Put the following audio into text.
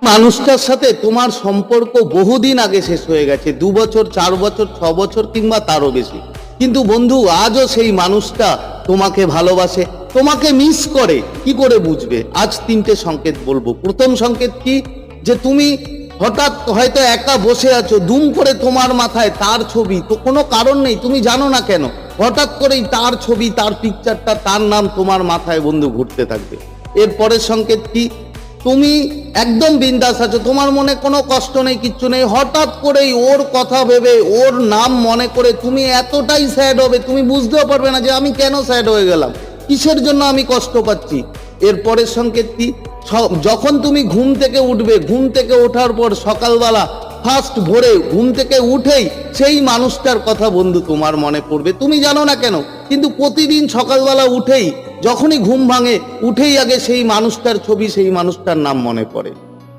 মানুষটার সাথে তোমার সম্পর্ক বহুদিন আগে শেষ হয়ে গেছে, 2 বছর 4 বছর 6 বছর কিংবা তারও বেশি, কিন্তু বন্ধু আজও সেই মানুষটা তোমাকে ভালোবাসে, তোমাকে মিস করে। কি করে বুঝবে? আজ 3টে সংকেত বলবো। প্রথম সংকেত কি, যে তুমি হঠাৎ হয়তো একা বসে আছো, দুম করে তোমার মাথায় তার ছবি, তো কোনো কারণ নেই, তুমি জানো না কেন, হঠাৎ করেই তার ছবি, তার পিকচারটা, তার নাম তোমার মাথায় বন্ধু ঘুরতে থাকবে। এর পরের সংকেত কি, তুমি একদম বিন্দাস আছো, তোমার মনে কোনো কষ্ট নেই, কিচ্ছু নেই, হঠাৎ করেই ওর কথা ভেবে, ওর নাম মনে করে তুমি এতটাই স্যাড হবে, তুমি বুঝতেও পারবে না যে আমি কেন স্যাড হয়ে গেলাম, কিসের জন্য আমি কষ্ট পাচ্ছি। এর পরের সংকেত কি, যখন তুমি ঘুম থেকে উঠবে, ঘুম থেকে ওঠার পর সকালবেলা ফার্স্ট ভোরে ঘুম থেকে উঠেই সেই মানুষটার কথা বন্ধু তোমার মনে পড়বে, তুমি জানো না কেন, কিন্তু প্রতিদিন সকালবেলা উঠেই, যখনই ঘুম ভাঙে, উঠেই আগে সেই মানুষটার ছবি, সেই মানুষটার নাম মনে পড়ে।